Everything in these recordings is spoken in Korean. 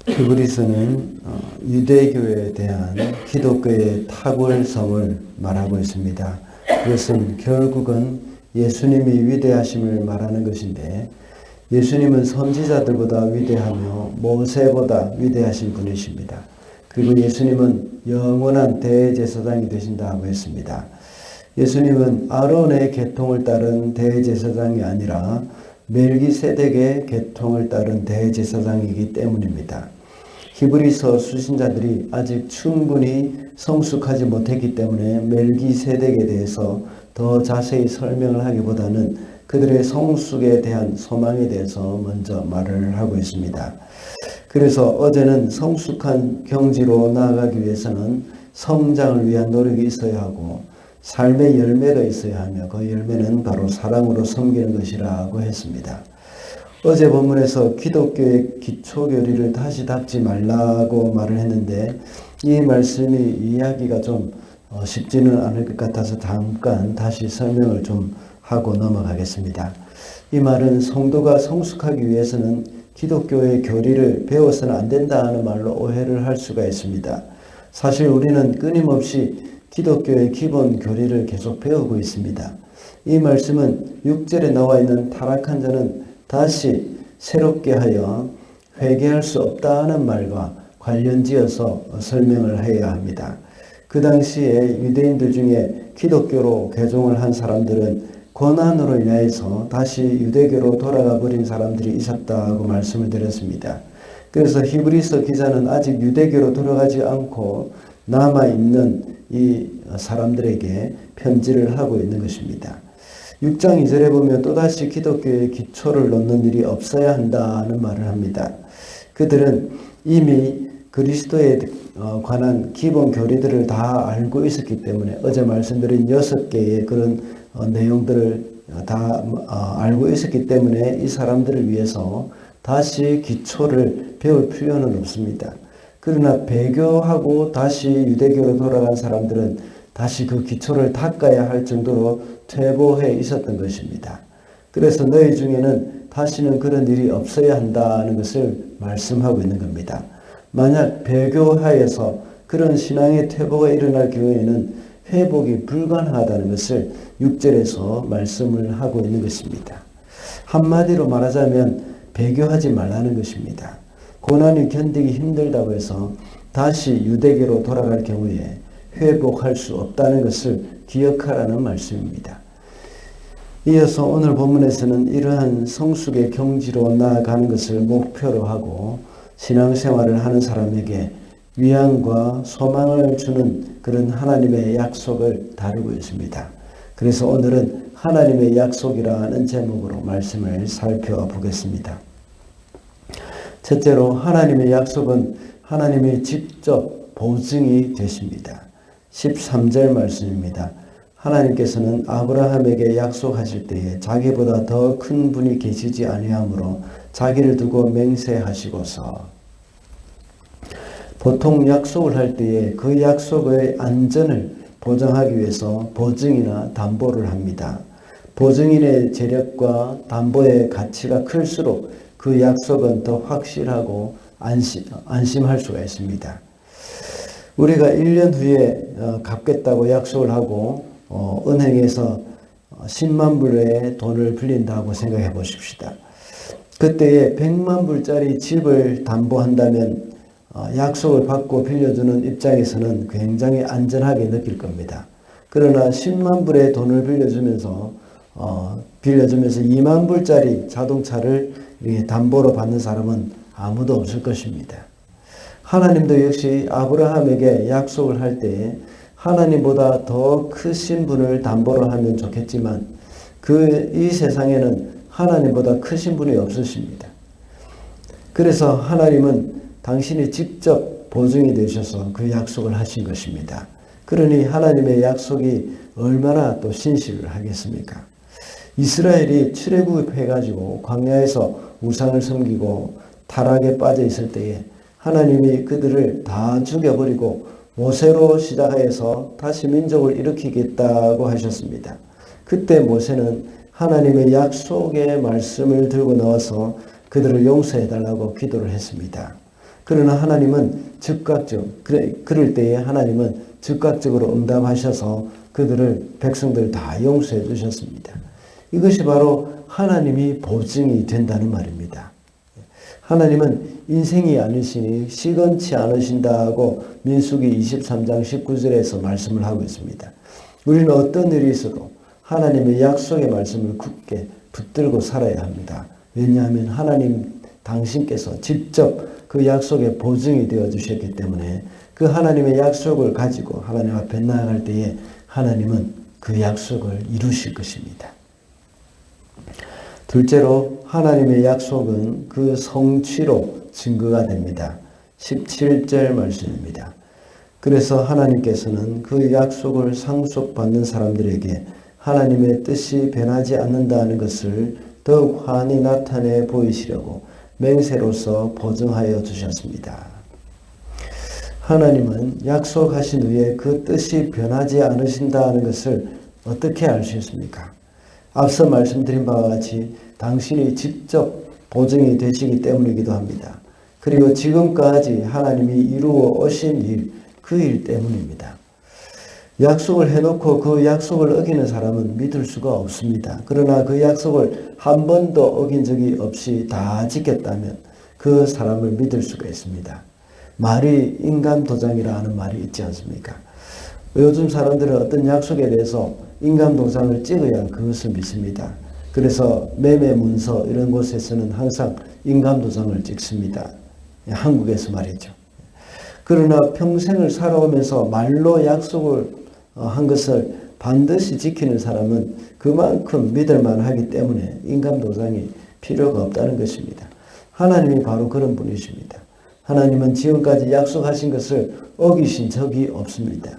히브리서는 유대교에 대한 기독교의 탁월성을 말하고 있습니다. 이것은 결국은 예수님이 위대하심을 말하는 것인데, 예수님은 선지자들보다 위대하며 모세보다 위대하신 분이십니다. 그리고 예수님은 영원한 대제사장이 되신다고 했습니다. 예수님은 아론의 계통을 따른 대제사장이 아니라 멜기세덱의 계통을 따른 대제사장이기 때문입니다. 히브리서 수신자들이 아직 충분히 성숙하지 못했기 때문에 멜기세덱에 대해서 더 자세히 설명을 하기보다는 그들의 성숙에 대한 소망에 대해서 먼저 말을 하고 있습니다. 그래서 어제는 성숙한 경지로 나아가기 위해서는 성장을 위한 노력이 있어야 하고 삶의 열매가 있어야 하며, 그 열매는 바로 사랑으로 섬기는 것이라고 했습니다. 어제 본문에서 기독교의 기초교리를 다시 닦지 말라고 말을 했는데, 이 말씀이 이해하기가 좀 쉽지는 않을 것 같아서 잠깐 다시 설명을 좀 하고 넘어가겠습니다. 이 말은 성도가 성숙하기 위해서는 기독교의 교리를 배워서는 안 된다는 말로 오해를 할 수가 있습니다. 사실 우리는 끊임없이 기독교의 기본 교리를 계속 배우고 있습니다. 이 말씀은 6절에 나와 있는 타락한 자는 다시 새롭게 하여 회개할 수 없다는 말과 관련지어서 설명을 해야 합니다. 그 당시에 유대인들 중에 기독교로 개종을 한 사람들은 고난으로 인해서 다시 유대교로 돌아가 버린 사람들이 있었다고 말씀을 드렸습니다. 그래서 히브리서 기자는 아직 유대교로 돌아가지 않고 남아있는 이 사람들에게 편지를 하고 있는 것입니다. 6장 2절에 보면 또다시 기독교의 기초를 놓는 일이 없어야 한다는 말을 합니다. 그들은 이미 그리스도에 관한 기본 교리들을 다 알고 있었기 때문에, 어제 말씀드린 6개의 그런 내용들을 다 알고 있었기 때문에 이 사람들을 위해서 다시 기초를 배울 필요는 없습니다. 그러나 배교하고 다시 유대교로 돌아간 사람들은 다시 그 기초를 닦아야 할 정도로 퇴보해 있었던 것입니다. 그래서 너희 중에는 다시는 그런 일이 없어야 한다는 것을 말씀하고 있는 겁니다. 만약 배교하여서 그런 신앙의 퇴보가 일어날 경우에는 회복이 불가능하다는 것을 6절에서 말씀을 하고 있는 것입니다. 한마디로 말하자면 배교하지 말라는 것입니다. 고난이 견디기 힘들다고 해서 다시 유대교로 돌아갈 경우에 회복할 수 없다는 것을 기억하라는 말씀입니다. 이어서 오늘 본문에서는 이러한 성숙의 경지로 나아가는 것을 목표로 하고 신앙생활을 하는 사람에게 위안과 소망을 주는 그런 하나님의 약속을 다루고 있습니다. 그래서 오늘은 하나님의 약속이라는 제목으로 말씀을 살펴보겠습니다. 첫째로, 하나님의 약속은 하나님의 직접 보증이 되십니다. 13절 말씀입니다. 하나님께서는 아브라함에게 약속하실 때에 자기보다 더 큰 분이 계시지 아니하므로 자기를 두고 맹세하시고서. 보통 약속을 할 때에 그 약속의 안전을 보장하기 위해서 보증이나 담보를 합니다. 보증인의 재력과 담보의 가치가 클수록 그 약속은 더 확실하고 안심할 수가 있습니다. 우리가 1년 후에 갚겠다고 약속을 하고 은행에서 10만 불의 돈을 빌린다고 생각해 보십시다. 그때에 100만 불짜리 집을 담보한다면 약속을 받고 빌려주는 입장에서는 굉장히 안전하게 느낄 겁니다. 그러나 10만 불의 돈을 빌려주면서 2만 불짜리 자동차를 담보로 받는 사람은 아무도 없을 것입니다. 하나님도 역시 아브라함에게 약속을 할 때 하나님보다 더 크신 분을 담보로 하면 좋겠지만 이 세상에는 하나님보다 크신 분이 없으십니다. 그래서 하나님은 당신이 직접 보증이 되셔서 그 약속을 하신 것입니다. 그러니 하나님의 약속이 얼마나 또 신실을 하겠습니까? 이스라엘이 출애굽해가지고 광야에서 우상을 섬기고 타락에 빠져 있을 때에 하나님이 그들을 다 죽여버리고 모세로 시작해서 다시 민족을 일으키겠다고 하셨습니다. 그때 모세는 하나님의 약속의 말씀을 들고 나와서 그들을 용서해달라고 기도를 했습니다. 그러나 하나님은 그럴 때에 하나님은 즉각적으로 응답하셔서 그들을 백성들 다 용서해 주셨습니다. 이것이 바로 하나님이 보증이 된다는 말입니다. 하나님은 인생이 아니시니 시건치 않으신다고 민수기 23장 19절에서 말씀을 하고 있습니다. 우리는 어떤 일이 있어도 하나님의 약속의 말씀을 굳게 붙들고 살아야 합니다. 왜냐하면 하나님 당신께서 직접 그 약속의 보증이 되어 주셨기 때문에 그 하나님의 약속을 가지고 하나님 앞에 나아갈 때에 하나님은 그 약속을 이루실 것입니다. 둘째로 하나님의 약속은 그 성취로 증거가 됩니다. 17절 말씀입니다. 그래서 하나님께서는 그 약속을 상속받는 사람들에게 하나님의 뜻이 변하지 않는다는 것을 더욱 환히 나타내 보이시려고 맹세로서 보증하여 주셨습니다. 하나님은 약속하신 후에 그 뜻이 변하지 않으신다는 것을 어떻게 알 수 있습니까? 앞서 말씀드린 바와 같이 당신이 직접 보증이 되시기 때문이기도 합니다. 그리고 지금까지 하나님이 이루어 오신 일, 그 일 때문입니다. 약속을 해놓고 그 약속을 어기는 사람은 믿을 수가 없습니다. 그러나 그 약속을 한 번도 어긴 적이 없이 다 지켰다면 그 사람을 믿을 수가 있습니다. 말이 인간 도장이라 하는 말이 있지 않습니까? 요즘 사람들은 어떤 약속에 대해서 인간 도장을 찍어야 그것을 믿습니다. 그래서 매매 문서 이런 곳에서는 항상 인간 도장을 찍습니다. 한국에서 말이죠. 그러나 평생을 살아오면서 말로 약속을 한 것을 반드시 지키는 사람은 그만큼 믿을만 하기 때문에 인간 도장이 필요가 없다는 것입니다. 하나님이 바로 그런 분이십니다. 하나님은 지금까지 약속하신 것을 어기신 적이 없습니다.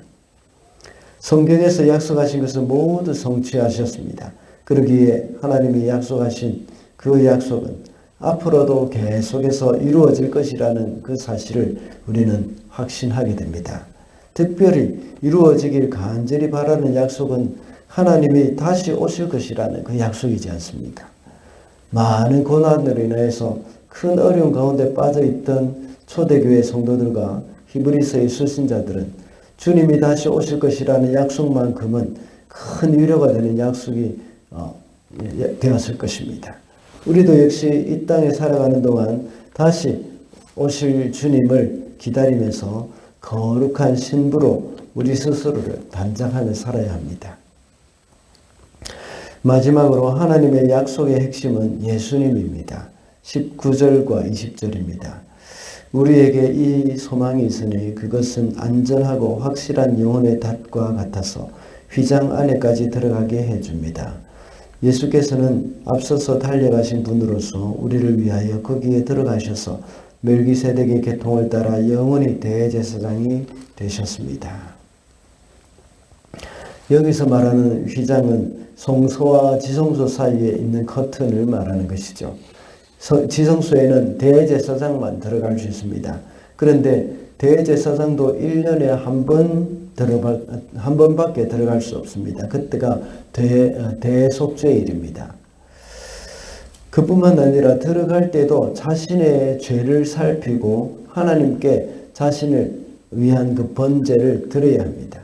성경에서 약속하신 것을 모두 성취하셨습니다. 그러기에 하나님이 약속하신 그 약속은 앞으로도 계속해서 이루어질 것이라는 그 사실을 우리는 확신하게 됩니다. 특별히 이루어지길 간절히 바라는 약속은 하나님이 다시 오실 것이라는 그 약속이지 않습니까? 많은 고난으로 인해서 큰 어려움 가운데 빠져있던 초대교회 성도들과 히브리서의 수신자들은 주님이 다시 오실 것이라는 약속만큼은 큰 위로가 되는 약속이 되었을 것입니다. 우리도 역시 이 땅에 살아가는 동안 다시 오실 주님을 기다리면서 거룩한 신부로 우리 스스로를 단장하며 살아야 합니다. 마지막으로 하나님의 약속의 핵심은 예수님입니다. 19절과 20절입니다. 우리에게 이 소망이 있으니 그것은 안전하고 확실한 영혼의 닷과 같아서 휘장 안에까지 들어가게 해줍니다. 예수께서는 앞서서 달려가신 분으로서 우리를 위하여 거기에 들어가셔서 멜기세덱의 계통을 따라 영원히 대제사장이 되셨습니다. 여기서 말하는 휘장은 성소와 지성소 사이에 있는 커튼을 말하는 것이죠. 지성소에는 대제사장만 들어갈 수 있습니다. 그런데 대제사장도 1년에 한 번밖에 들어갈 수 없습니다. 그때가 대속죄일입니다. 그뿐만 아니라 들어갈 때도 자신의 죄를 살피고 하나님께 자신을 위한 그 번제를 드려야 합니다.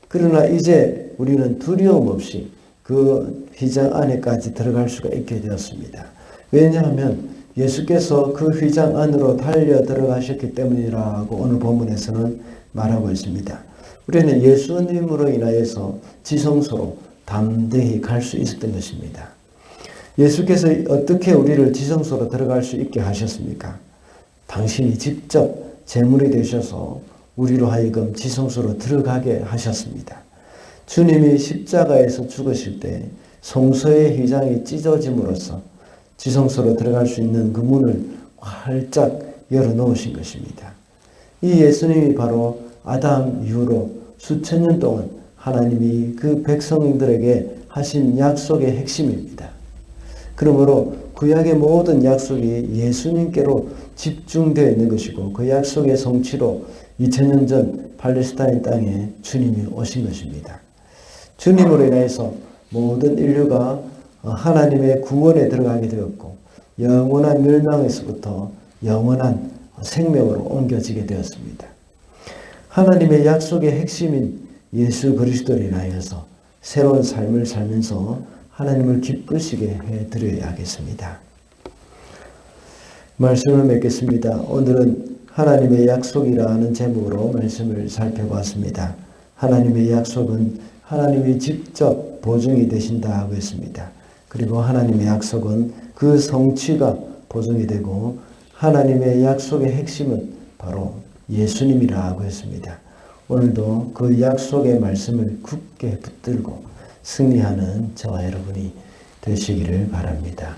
그러나 이제 우리는 두려움 없이 그 휘장 안에까지 들어갈 수가 있게 되었습니다. 왜냐하면 예수께서 그 휘장 안으로 달려 들어가셨기 때문이라고 오늘 본문에서는 말하고 있습니다. 우리는 예수님으로 인하여서 지성소로 담대히 갈 수 있었던 것입니다. 예수께서 어떻게 우리를 지성소로 들어갈 수 있게 하셨습니까? 당신이 직접 제물이 되셔서 우리로 하여금 지성소로 들어가게 하셨습니다. 주님이 십자가에서 죽으실 때 성소의 휘장이 찢어짐으로써 지성소로 들어갈 수 있는 그 문을 활짝 열어놓으신 것입니다. 이 예수님이 바로 아담 이후로 수천 년 동안 하나님이 그 백성들에게 하신 약속의 핵심입니다. 그러므로 구약의 모든 약속이 예수님께로 집중되어 있는 것이고 그 약속의 성취로 2000년 전 팔레스타인 땅에 주님이 오신 것입니다. 주님으로 인해서 모든 인류가 하나님의 구원에 들어가게 되었고 영원한 멸망에서부터 영원한 생명으로 옮겨지게 되었습니다. 하나님의 약속의 핵심인 예수 그리스도를 인하여서 새로운 삶을 살면서 하나님을 기쁘시게 해드려야겠습니다. 말씀을 맺겠습니다. 오늘은 하나님의 약속이라는 제목으로 말씀을 살펴봤습니다. 하나님의 약속은 하나님이 직접 보증이 되신다고 했습니다. 그리고 하나님의 약속은 그 성취가 보증이 되고 하나님의 약속의 핵심은 바로 예수님이라고 했습니다. 오늘도 그 약속의 말씀을 굳게 붙들고 승리하는 저와 여러분이 되시기를 바랍니다.